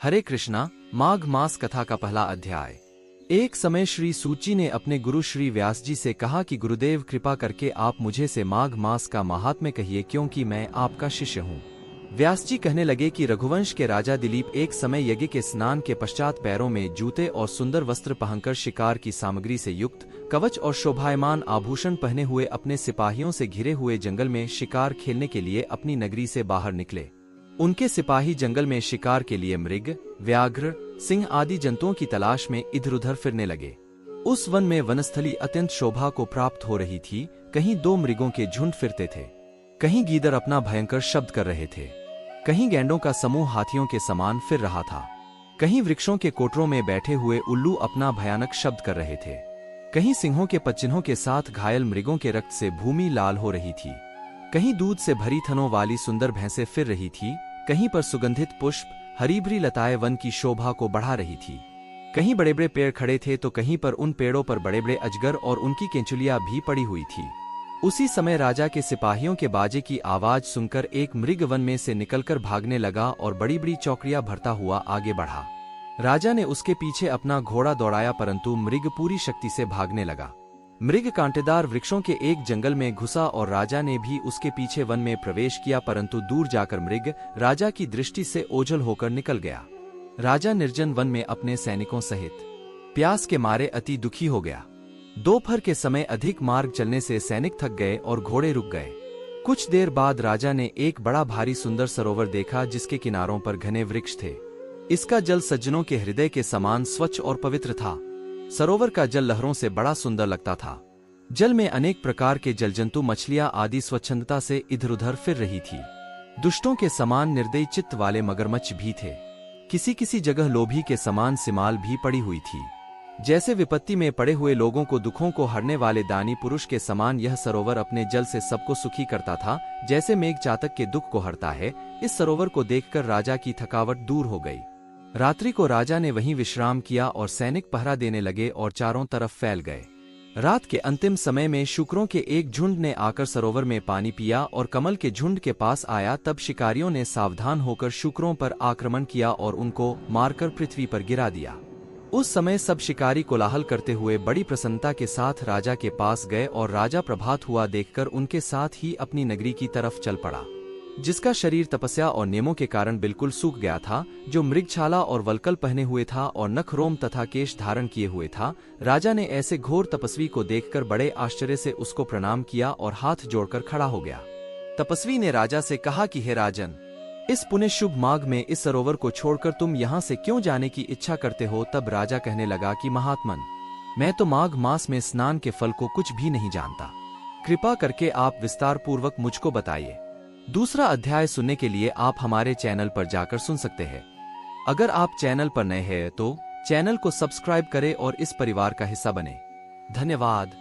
हरे कृष्णा। माघ मास कथा का पहला अध्याय। एक समय श्री सूची ने अपने गुरु श्री व्यास जी से कहा कि गुरुदेव, कृपा करके आप मुझे से माघ मास का महात्म्य कहिए, क्योंकि मैं आपका शिष्य हूँ। व्यास जी कहने लगे कि रघुवंश के राजा दिलीप एक समय यज्ञ के स्नान के पश्चात पैरों में जूते और सुंदर वस्त्र पहनकर शिकार की सामग्री से युक्त कवच और शोभायमान आभूषण पहने हुए अपने सिपाहियों से घिरे हुए जंगल में शिकार खेलने के लिए अपनी नगरी से बाहर निकले। उनके सिपाही जंगल में शिकार के लिए मृग, व्याघ्र, सिंह आदि जंतुओं की तलाश में इधर-उधर फिरने लगे। उस वन में वनस्थली अत्यंत शोभा को प्राप्त हो रही थी। कहीं दो मृगों के झुंड फिरते थे, कहीं गीदड़ अपना भयंकर शब्द कर रहे थे, कहीं गैंडों का समूह हाथियों के समान फिर रहा था, कहीं वृक्षों के कोटरों में बैठे हुए उल्लू अपना भयानक शब्द कर रहे थे, कहीं सिंहों के पच्चिन्हों के साथ घायल मृगों के रक्त से भूमि लाल हो रही थी, कहीं दूध से भरी थनों वाली सुंदर भैंसें फिर रही थी, कहीं पर सुगंधित पुष्प हरी भरी लताएं वन की शोभा को बढ़ा रही थी, कहीं बड़े बड़े पेड़ खड़े थे तो कहीं पर उन पेड़ों पर बड़े बड़े अजगर और उनकी केंचुलियां भी पड़ी हुई थी। उसी समय राजा के सिपाहियों के बाजे की आवाज सुनकर एक मृग वन में से निकलकर भागने लगा और बड़ी बड़ी चौकड़ियां भरता हुआ आगे बढ़ा। राजा ने उसके पीछे अपना घोड़ा दौड़ाया, परंतु मृग पूरी शक्ति से भागने लगा। मृग कांटेदार वृक्षों के एक जंगल में घुसा और राजा ने भी उसके पीछे वन में प्रवेश किया, परंतु दूर जाकर मृग राजा की दृष्टि से ओझल होकर निकल गया। राजा निर्जन वन में अपने सैनिकों सहित प्यास के मारे अति दुखी हो गया। दोपहर के समय अधिक मार्ग चलने से सैनिक थक गए और घोड़े रुक गए। कुछ देर बाद राजा ने एक बड़ा भारी सुंदर सरोवर देखा, जिसके किनारों पर घने वृक्ष थे। इसका जल सज्जनों के हृदय के समान स्वच्छ और पवित्र था। सरोवर का जल लहरों से बड़ा सुंदर लगता था। जल में अनेक प्रकार के जलजंतु, मछलियां आदि स्वच्छंदता से इधर-उधर फिर रही थी। दुष्टों के समान निर्दयी चित्त वाले मगरमच्छ भी थे। किसी किसी जगह लोभी के समान सिमाल भी पड़ी हुई थी। जैसे विपत्ति में पड़े हुए लोगों को दुखों को हरने वाले दानी पुरुष के समान यह सरोवर अपने जल से सबको सुखी करता था, जैसे मेघ चातक के दुख को हरता है। इस सरोवर को देखकर राजा की थकावट दूर हो गई। रात्रि को राजा ने वहीं विश्राम किया और सैनिक पहरा देने लगे और चारों तरफ फैल गए। रात के अंतिम समय में शुकरों के एक झुंड ने आकर सरोवर में पानी पिया और कमल के झुंड के पास आया। तब शिकारियों ने सावधान होकर शुकरों पर आक्रमण किया और उनको मारकर पृथ्वी पर गिरा दिया। उस समय सब शिकारी कोलाहल करते हुए बड़ी प्रसन्नता के साथ राजा के पास गए और राजा प्रभात हुआ देखकर उनके साथ ही अपनी नगरी की तरफ चल पड़ा। जिसका शरीर तपस्या और नियमों के कारण बिल्कुल सूख गया था, जो मृगछाला और वल्कल पहने हुए था और नख रोम तथा केश धारण किए हुए था, राजा ने ऐसे घोर तपस्वी को देखकर बड़े आश्चर्य से उसको प्रणाम किया और हाथ जोड़कर खड़ा हो गया। तपस्वी ने राजा से कहा कि हे राजन, इस पुण्य शुभ माघ में इस सरोवर को छोड़कर तुम यहाँ से क्यों जाने की इच्छा करते हो? तब राजा कहने लगा कि महात्मन, मैं तो माघ मास में स्नान के फल को कुछ भी नहीं जानता। कृपा करके आप विस्तार पूर्वक मुझको बताइए। दूसरा अध्याय सुनने के लिए आप हमारे चैनल पर जाकर सुन सकते हैं। अगर आप चैनल पर नए हैं तो चैनल को सब्सक्राइब करें और इस परिवार का हिस्सा बने। धन्यवाद।